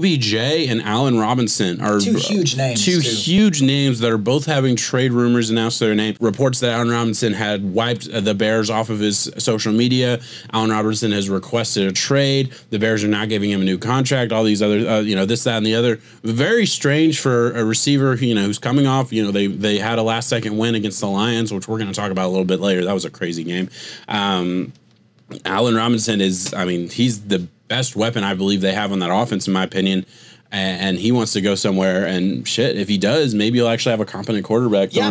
OBJ and Allen Robinson are two huge names. Two huge names that are both having trade rumors announced their name. Reports that Allen Robinson had wiped the Bears off of his social media. Allen Robinson has requested a trade. The Bears are not giving him a new contract. All these other, this, that, and the other. Very strange for a receiver, who's coming off. They had a last-second win against the Lions, which we're going to talk about a little bit later. That was a crazy game. Allen Robinson he's the best weapon I believe they have on that offense, in my opinion. And he wants to go somewhere, and shit, if he does, maybe he'll actually have a competent quarterback. Yeah,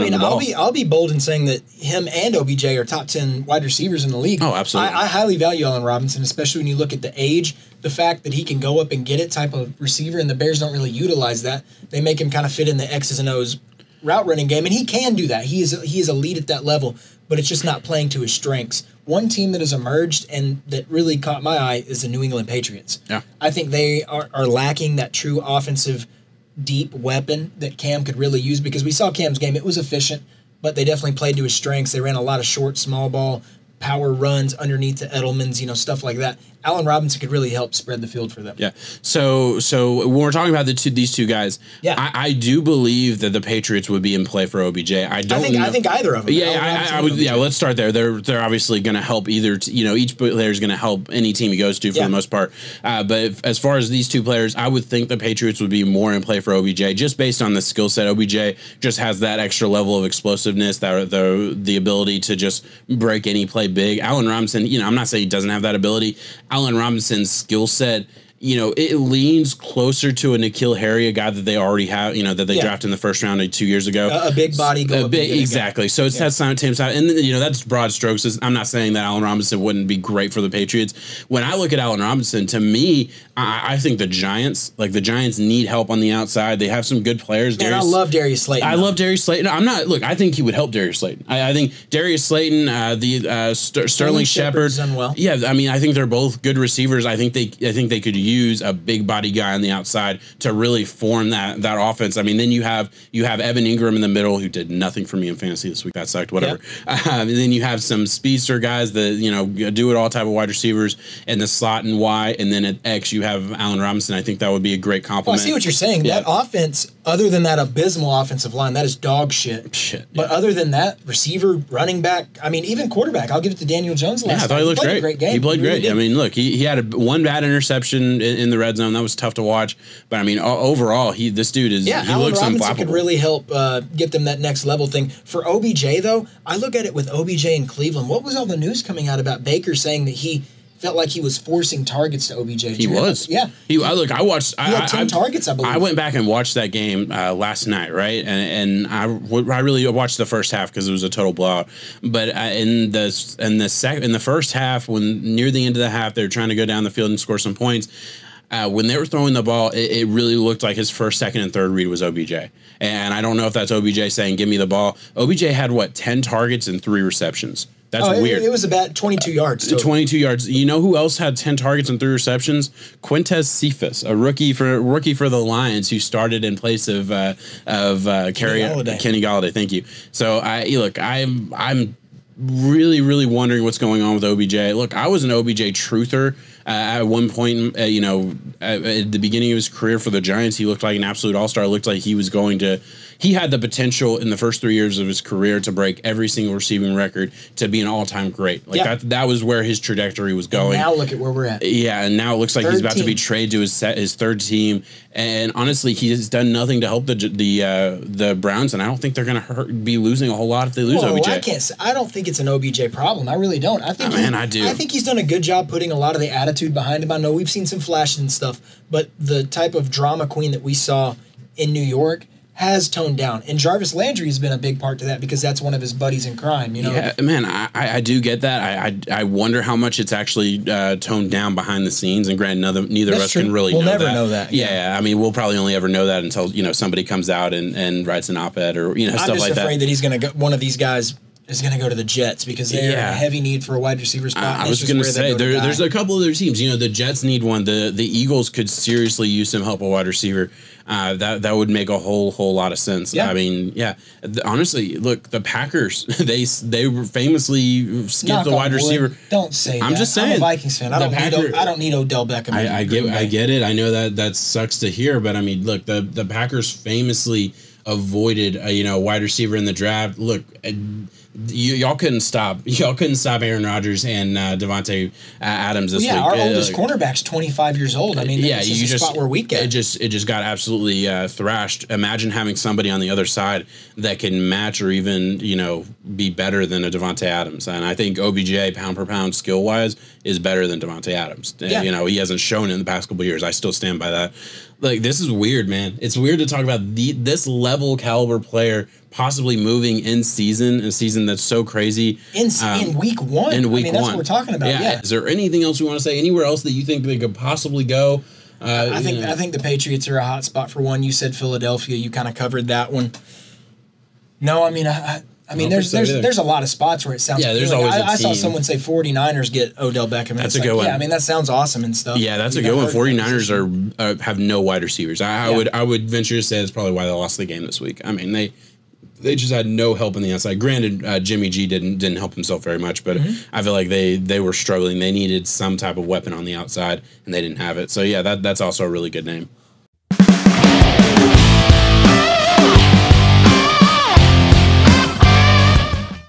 I'll be bold in saying that him and OBJ are top 10 wide receivers in the league. Oh, absolutely. I highly value Allen Robinson, especially when you look at the age, the fact that he can go up and get it type of receiver, and the Bears don't really utilize that. They make him kind of fit in the X's and O's route running game, and he can do that. He is elite at that level, but it's just not playing to his strengths. One team that has emerged and that really caught my eye is the New England Patriots. Yeah. I think they are lacking that true offensive deep weapon that Cam could really use, because we saw Cam's game. It was efficient, but they definitely played to his strengths. They ran a lot of short, small ball, power runs underneath the Edelmans, stuff like that. Allen Robinson could really help spread the field for them. Yeah. So when we're talking about these two guys, I do believe that the Patriots would be in play for OBJ. I think either of them. Yeah, I would. Yeah, let's start there. They're obviously going to help either. Each player is going to help any team he goes to for the most part. But as far as these two players, I would think the Patriots would be more in play for OBJ, just based on the skill set. OBJ just has that extra level of explosiveness, that the ability to just break any play big. Allen Robinson, I'm not saying he doesn't have that ability. Allen Robinson's skill set, it leans closer to a N'Keal Harry, a guy that they already have, that they drafted in the first round 2 years ago. A big body. Exactly. So it's that same side. And, that's broad strokes. I'm not saying that Allen Robinson wouldn't be great for the Patriots. When I look at Allen Robinson, to me, I think the Giants need help on the outside. They have some good players. Man, I love Darius Slayton. I love Darius Slayton. I think he would help Darius Slayton. I think Darius Slayton, Sterling Shepard. Done well. Yeah, I think they're both good receivers. I think they could use a big body guy on the outside to really form that offense. Then you have Evan Ingram in the middle, who did nothing for me in fantasy this week. That sucked. Whatever. Yep. And then you have some speedster guys that do it all type of wide receivers in the slot and Y, and then at X you have Allen Robinson. I think that would be a great compliment. Well, I see what you're saying. Yeah. That offense, other than that abysmal offensive line, that is dog shit. But other than that, receiver, running back, even quarterback, I'll give it to Daniel Jones last night. I thought he looked great. A great game. He played great. Look, he had one bad interception in the red zone. That was tough to watch. But overall, this dude is he looks unflappable. Could really help get them that next level thing. For OBJ though, I look at it with OBJ in Cleveland. What was all the news coming out about Baker saying that he felt like he was forcing targets to OBJ? He was. Yeah. I watched. He had 10 targets, I believe. I went back and watched that game last night, right? And I really watched the first half because it was a total blowout. But in the first half, when near the end of the half, they were trying to go down the field and score some points. When they were throwing the ball, it really looked like his first, second, and third read was OBJ. And I don't know if that's OBJ saying, give me the ball. OBJ had, 10 targets and 3 receptions. That's weird. It was about 22 yards. Total. 22 yards. You know who else had 10 targets and 3 receptions? Quintez Cephas, a rookie for the Lions, who started in place of Kenny Golladay. Thank you. So I'm really, really wondering what's going on with OBJ. Look, I was an OBJ truther. At one point, at the beginning of his career for the Giants, he looked like an absolute all-star. It looked like he had the potential in the first 3 years of his career to break every single receiving record, to be an all-time great. That was where his trajectory was going. And now look at where we're at. Yeah, and now it looks like he's about to be traded to his third team. And honestly, he has done nothing to help the Browns, and I don't think they're going to be losing a whole lot if they lose OBJ. I don't think it's an OBJ problem. I really don't. I do. I think he's done a good job putting a lot of the attitude behind him. I know we've seen some flashes and stuff, but the type of drama queen that we saw in New York has toned down. And Jarvis Landry has been a big part to that, because that's one of his buddies in crime, Yeah, man, I do get that. I wonder how much it's actually toned down behind the scenes. And granted, neither of us can really know that. We'll never know that. Yeah, we'll probably only ever know that until, somebody comes out and writes an op-ed or, stuff like that. I'm just afraid that he's going to one of these guys is going to go to the Jets because they're in a heavy need for a wide receiver spot. I was going to say there's a couple other teams. You know, the Jets need one. The Eagles could seriously use some help a wide receiver. That would make a whole lot of sense. Yeah. I mean, honestly, look, the Packers they were famously skipped the wide receiver. Don't say that. I'm just saying. I'm a Vikings fan. I don't need Odell Beckham. I get it. I know that sucks to hear, but I mean, look, the Packers famously avoided a wide receiver in the draft. Look. Y'all couldn't stop Aaron Rodgers and Devontae Adams this week. Our oldest cornerback's 25 years old. I mean, this is a spot where we get. It just got absolutely thrashed. Imagine having somebody on the other side that can match or even be better than a Devontae Adams. And I think OBJ pound per pound skill wise is better than Devontae Adams. Yeah. He hasn't shown it in the past couple of years. I still stand by that. Like, this is weird, man. It's weird to talk about this level caliber player possibly moving in season, a season that's so crazy. In week one. That's what we're talking about. Yeah. Is there anything else we want to say? Anywhere else that you think they could possibly go? I think the Patriots are a hot spot for one. You said Philadelphia. You kind of covered that one. No, I mean, there's a lot of spots where it sounds. Yeah, there's always a team. I saw someone say 49ers get Odell Beckham. That's a good one. Yeah, I mean that sounds awesome and stuff. Yeah, that's a good one. 49ers have no wide receivers. I would venture to say that's probably why they lost the game this week. I mean they just had no help on the outside. Granted, Jimmy G didn't help himself very much, but I feel like they were struggling. They needed some type of weapon on the outside, and they didn't have it. So yeah, that's also a really good name.